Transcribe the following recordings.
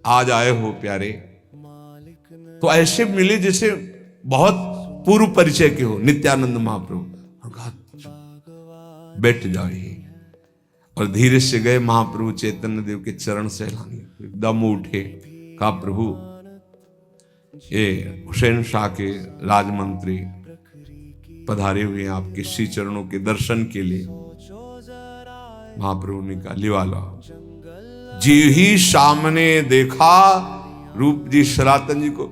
आज आए हो प्यारे। तो ऐसे मिले जैसे बहुत पूर्व परिचय के हो, नित्यानंद महाप्रभु। और कहा बैठ जाओ यहीं। और धीरे से गए महाप्रभु चैतन्य देव के चरण से हिलाने, एकदम उठे। कहा प्रभु ये हुसैन शाह के राजमंत्री पधारे हुए हैं आपके श्री चरणों के दर्शन के लिए। महाप्रभु ने कहा लिवा लो। जी ही सामने देखा रूप जी सनातन जी को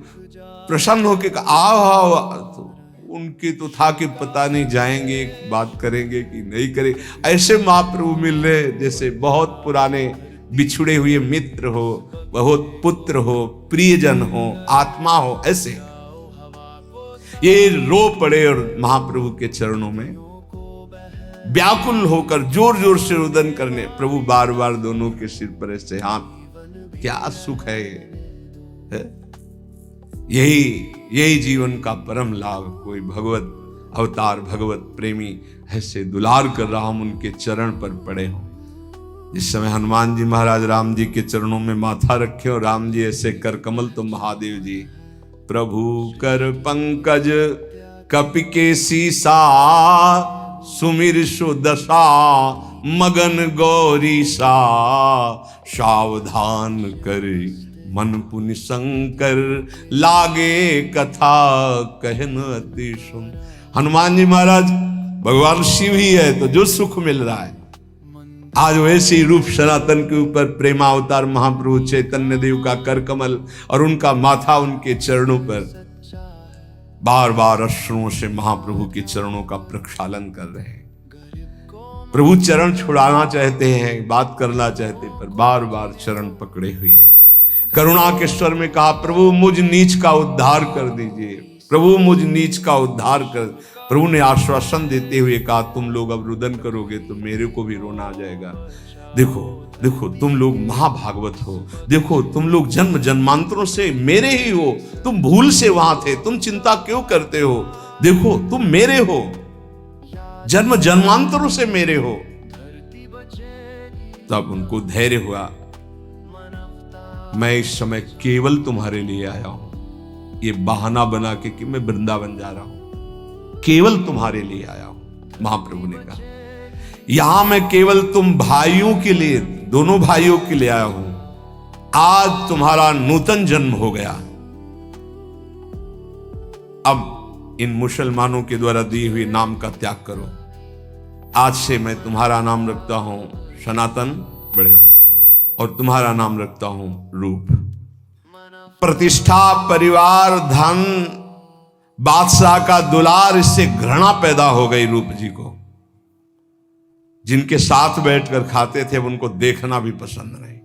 प्रसन्न होके कहा आओ आओ। तो उनके तो था कि पता नहीं जाएंगे बात करेंगे कि नहीं करेंगे। ऐसे महाप्रभु मिल रहे जैसे बहुत पुराने बिछुड़े हुए मित्र हो, बहुत पुत्र हो, प्रियजन हो, आत्मा हो। ऐसे ये रो पड़े और महाप्रभु के चरणों में व्याकुल होकर जोर जोर से रुदन करने। प्रभु बार बार दोनों के सिर पर ऐसे हाथ। क्या सुख है ये। यही जीवन का परम लाभ। कोई भगवत अवतार भगवत प्रेमी ऐसे दुलार कर रहा, हम उनके चरण पर पड़े हों। जिस समय हनुमान जी महाराज राम जी के चरणों में माथा रखे और राम जी ऐसे कर कमल, तो महादेव जी प्रभु कर पंकज कपि के सीसा सुमिर सुदशा मगन गौरी सा सावधान कर मन पुनि शंकर लागे कथा कहन अति सुन। हनुमान जी महाराज भगवान शिव ही है, तो जो सुख मिल रहा है आज वैसे ही रूप सनातन के ऊपर प्रेमावतार महाप्रभु चैतन्य देव का कर कमल और उनका माथा उनके चरणों पर बार बार अश्रुओं से महाप्रभु के चरणों का प्रक्षालन कर रहे हैं। प्रभु चरण छुड़ाना चाहते हैं, बात करना चाहते, पर बार बार चरण पकड़े हुए। करुणा के स्वर में कहा प्रभु मुझ नीच का उद्धार कर दीजिए, प्रभु मुझ नीच का उद्धार कर। प्रभु ने आश्वासन देते हुए कहा तुम लोग अब रुदन करोगे तो मेरे को भी रोना आ जाएगा। देखो देखो तुम लोग महाभागवत हो, देखो तुम लोग जन्म जन्मांतरों से मेरे ही हो, तुम भूल से वहां थे, तुम चिंता क्यों करते हो। देखो तुम मेरे हो, जन्म जन्मांतरों से मेरे हो। तब उनको धैर्य हुआ, मैं इस समय केवल तुम्हारे लिए आया हूं। ये बहाना बना के कि मैं वृंदावन जा रहा हूं, केवल तुम्हारे लिए आया हूं। महाप्रभु ने कहा यहां मैं केवल तुम भाइयों के लिए, दोनों भाइयों के लिए आया हूं। आज तुम्हारा नूतन जन्म हो गया। अब इन मुसलमानों के द्वारा दी हुई नाम का त्याग करो। आज से मैं तुम्हारा नाम रखता हूं सनातन बड़े, और तुम्हारा नाम रखता हूं रूप। प्रतिष्ठा, परिवार, धन, बादशाह का दुलार, इससे घृणा पैदा हो गई रूप जी को। जिनके साथ बैठकर खाते थे उनको देखना भी पसंद नहीं।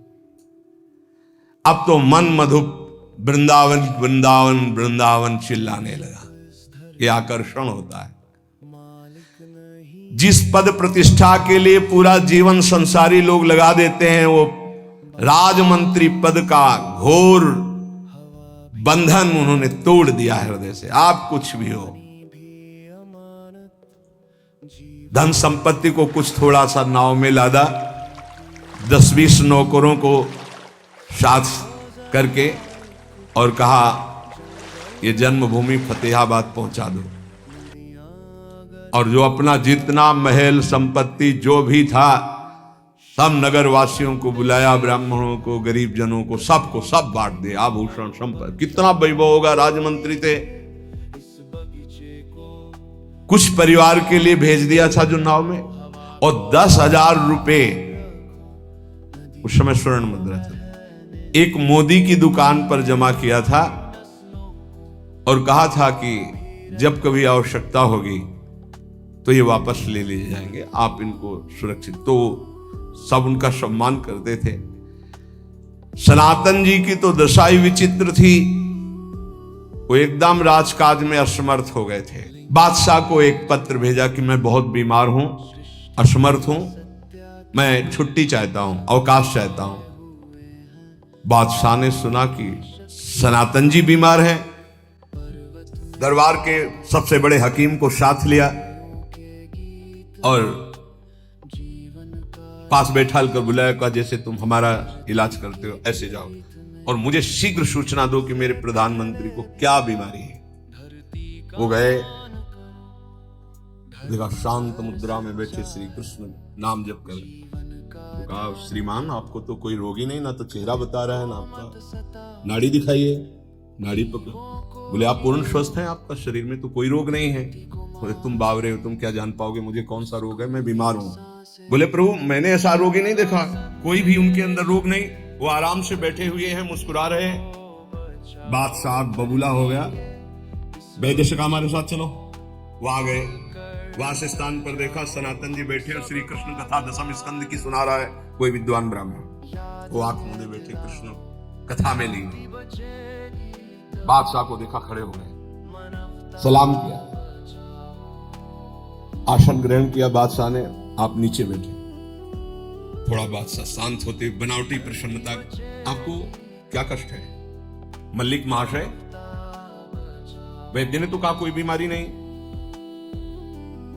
अब तो मन मधु वृंदावन वृंदावन वृंदावन चिल्लाने लगा। यह आकर्षण होता है। जिस पद प्रतिष्ठा के लिए पूरा जीवन संसारी लोग लगा देते हैं, वो राजमंत्री पद का घोर बंधन उन्होंने तोड़ दिया हृदय से। आप कुछ भी हो, धन संपत्ति को कुछ थोड़ा सा नाव में लादा, 10-20 नौकरों को साथ करके और कहा ये जन्मभूमि फतेहाबाद पहुंचा दो। और जो अपना जितना महल संपत्ति जो भी था सब नगर वासियों को बुलाया, ब्राह्मणों को, गरीब जनों को, सबको सब बांट दे। आभूषण संपत्ति, कितना वैभव होगा। राजमंत्री थे। कुछ परिवार के लिए भेज दिया था जो नाव में, और 10,000 रुपए उस समय स्वर्ण मुद्रा था, एक मोदी की दुकान पर जमा किया था और कहा था कि जब कभी आवश्यकता होगी तो ये वापस ले लिए जाएंगे, आप इनको सुरक्षित। तो सब उनका सम्मान करते थे। सनातन जी की तो दशा ही विचित्र थी। वो एकदम राजकाज में असमर्थ हो गए थे। बादशाह को एक पत्र भेजा कि मैं बहुत बीमार हूं, असमर्थ हूं, मैं छुट्टी चाहता हूं, अवकाश चाहता हूं। बादशाह ने सुना कि सनातन जी बीमार हैं, दरबार के सबसे बड़े हकीम को साथ लिया और पास बैठा कर बुलाया, कहा जैसे तुम हमारा इलाज करते हो ऐसे जाओ। और मुझे शीघ्र सूचना दो कि मेरे प्रधानमंत्री को क्या बीमारी है। वो गए, देखा शांत मुद्रा में बैठे श्री कृष्ण नाम जप कर। तो कहा, श्रीमान आपको तो कोई रोग ही नहीं, ना तो चेहरा बता रहा है ना आपका नाड़ी दिखाइए। नाड़ी पकड़, बोले आप पूर्ण स्वस्थ हैं, आपका शरीर में तो कोई रोग नहीं है। बोले तुम बावरे हो, तुम क्या जान पाओगे मुझे कौन सा रोग है, मैं बीमार हूं। बोले प्रभु मैंने ऐसा रोग ही नहीं देखा, कोई भी उनके अंदर रोग नहीं, वो आराम से बैठे हुए हैं, मुस्कुरा रहे हैं। बादशाह बबूला हो गया, वैद्य से कहा हमारे साथ चलो। वो आ गए, वास स्थान पर देखा सनातन जी बैठे और श्री कृष्ण कथा दशम स्कंद की सुना रहा है कोई विद्वान ब्राह्मण। वो आंख मूंदे बैठे कृष्ण कथा में लीन। बादशाह को देखा, खड़े हो गए, सलाम किया, आसन ग्रहण किया बादशाह ने, आप नीचे बैठे। थोड़ा बादशाह शांत होते, बनावटी प्रसन्नता, आपको क्या कष्ट है? मल्लिक महाशय, वैद्य ने तो कहा कोई बीमारी नहीं।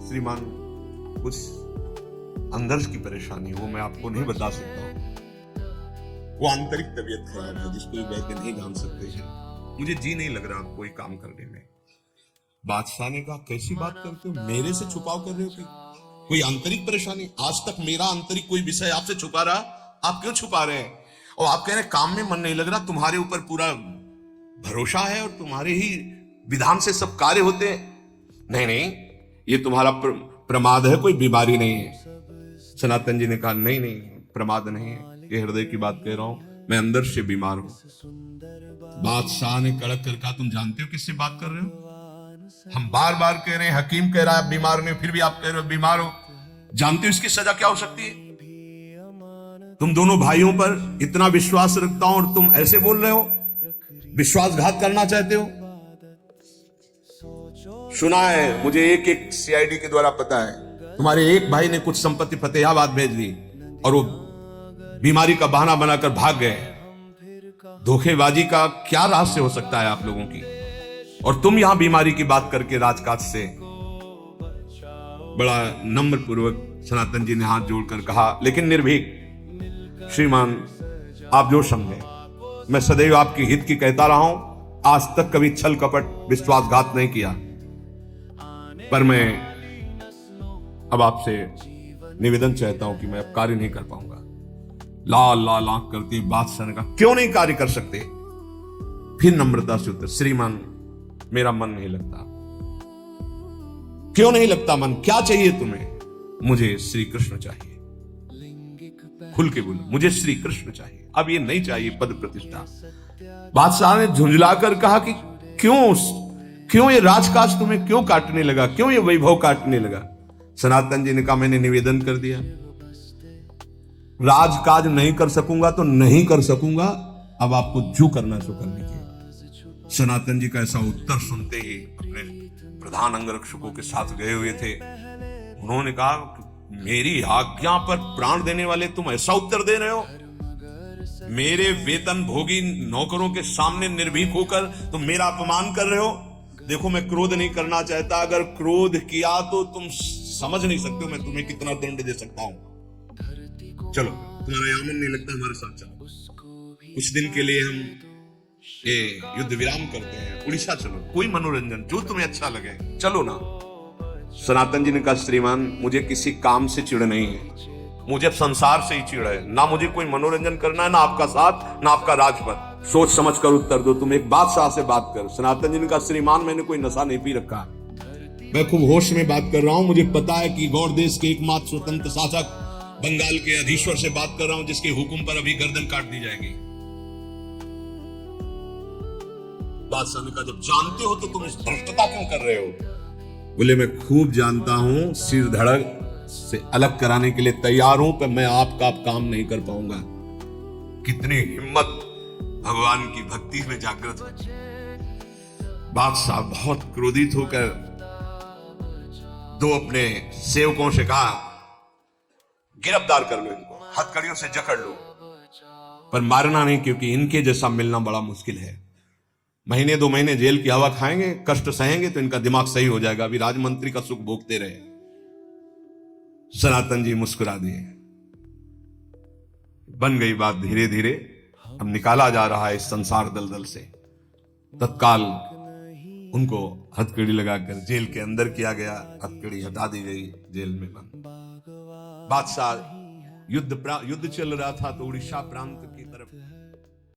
श्रीमान कुछ अंदर की परेशानी, वो मैं आपको नहीं बता सकता हूं, वो आंतरिक तबीयत खराब है जिसको वैद्य नहीं जान सकते हैं, मुझे जी नहीं लग रहा कोई काम करने में। बादशाह ने कहा कैसी बात करते हो, मेरे से छुपाव कर रहे हो कि कोई आंतरिक परेशानी? आज तक मेरा आंतरिक कोई विषय आपसे छुपा रहा, आप क्यों छुपा रहे हैं? और आप कह रहे हैं काम में मन नहीं लग रहा, तुम्हारे ऊपर पूरा भरोसा है और तुम्हारे ही विधान से सब कार्य होते हैं। नहीं नहीं, ये तुम्हारा प्रमाद है, कोई बीमारी नहीं है। सनातन जी ने कहा नहीं नहीं, प्रमाद नहीं है, ये हृदय की बात कह रहा हूं, मैं अंदर से बीमार हूं। बादशाह ने कड़क कर कहा तुम जानते हो किससे बात कर रहे हो? हम बार बार कह रहे हैं, हकीम कह रहा है आप बीमार नहीं, फिर भी आप कह रहे हो बीमार हो। जानते हो इसकी सजा क्या हो सकती है? तुम दोनों भाइयों पर इतना विश्वास रखता हूं और तुम ऐसे बोल रहे हो, विश्वासघात करना चाहते हो। सुना है मुझे, एक सीआईडी के द्वारा पता है, तुम्हारे एक भाई ने कुछ संपत्ति फतेहाबाद भेज दी और वो बीमारी का बहाना बनाकर भाग गए। धोखेबाजी का क्या रहस्य हो सकता है आप लोगों की? और तुम यहां बीमारी की बात करके राजकाज से। बड़ा नम्र पूर्वक सनातन जी ने हाथ जोड़कर कहा, लेकिन निर्भीक, श्रीमान आप जो समझे, मैं सदैव आपकी हित की कहता रहा हूं, आज तक कभी छल कपट विश्वासघात नहीं किया। पर मैं अब आपसे निवेदन चाहता हूं कि मैं अब कार्य नहीं कर पाऊंगा। लाल लाल आंख करती बादशाह ने कहा क्यों नहीं कार्य कर सकते? फिर नम्रता से उत्तर, श्रीमान मेरा मन नहीं लगता। क्यों नहीं लगता मन? क्या चाहिए तुम्हें? मुझे श्री कृष्ण चाहिए। खुल के बोलो, मुझे श्री कृष्ण चाहिए, अब ये नहीं चाहिए पद प्रतिष्ठा। बादशाह ने झुंझलाकर कहा कि क्यों ये राजकाज तुम्हें क्यों काटने लगा, क्यों ये वैभव काटने लगा? सनातन जी ने कहा मैंने निवेदन कर दिया, राजकाज नहीं कर सकूंगा तो नहीं कर सकूंगा, अब आपको जो करना सो कर लीजिए। सनातन जी का ऐसा उत्तर सुनते ही अपने प्रधान अंगरक्षकों के साथ गए हुए थे, उन्होंने कहा मेरी आज्ञा पर प्राण देने वाले तुम ऐसा उत्तर दे रहे हो? मेरे वेतन भोगी नौकरों के सामने निर्भीक होकर तुम मेरा अपमान कर रहे हो? देखो मैं क्रोध नहीं करना चाहता, अगर क्रोध किया तो तुम समझ नहीं सकते हो मैं तुम्हें कितना दंड दे सकता हूं। चलो तुम्हारा यामन नहीं लगता, हमारे साथ चलो, कुछ दिन के लिए हम ये युद्ध विराम करते हैं, उड़ीसा चलो, कोई मनोरंजन जो तुम्हें अच्छा लगे, चलो ना। सनातन जी ने कहा श्रीमान मुझे किसी काम से चिढ़ नहीं है, मुझे संसार से ही चिढ़ है, ना मुझे कोई मनोरंजन करना है, ना आपका साथ, ना आपका राजपद। सोच समझ कर उत्तर दो, तुम एक बादशाह से बात कर। सनातन जी ने कहा श्रीमान मैंने कोई नशा नहीं पी रखा, मैं खूब होश में बात कर रहा हूं, मुझे पता है कि गौड़ देश के एकमात्र स्वतंत्र शासक बंगाल के अधीश्वर से बात कर रहा हूं, जिसके हुक्म पर अभी गर्दन काट दी जाएगी। बादशाह ने कहा जब जानते हो तो तुम इस भ्रष्टता क्यों कर रहे हो? बोले मैं खूब जानता हूं, सिर धड़क से अलग कराने के लिए तैयार हूं, पर मैं आपका काम नहीं कर पाऊंगा। कितनी हिम्मत भगवान की भक्ति में जागृत हो। बादशाह बहुत क्रोधित होकर दो अपने सेवकों से कहा गिरफ्तार कर लो इनको, हथकड़ियों से जकड़ लो, पर मारना नहीं, क्योंकि इनके जैसा मिलना बड़ा मुश्किल है। महीने 2 महीने जेल की हवा खाएंगे, कष्ट सहेंगे तो इनका दिमाग सही हो जाएगा, अभी राजमंत्री का सुख भोगते रहे। सनातन जी मुस्कुरा दिए। बन गई बात धीरे धीरे। अब निकाला जा रहा है इस संसार दलदल से। तत्काल उनको हथकड़ी लगाकर जेल के अंदर किया गया, हथकड़ी हटा दी गई, जेल में बंद। बादशाह युद्ध चल रहा था तो उड़ीसा प्रांत की तरफ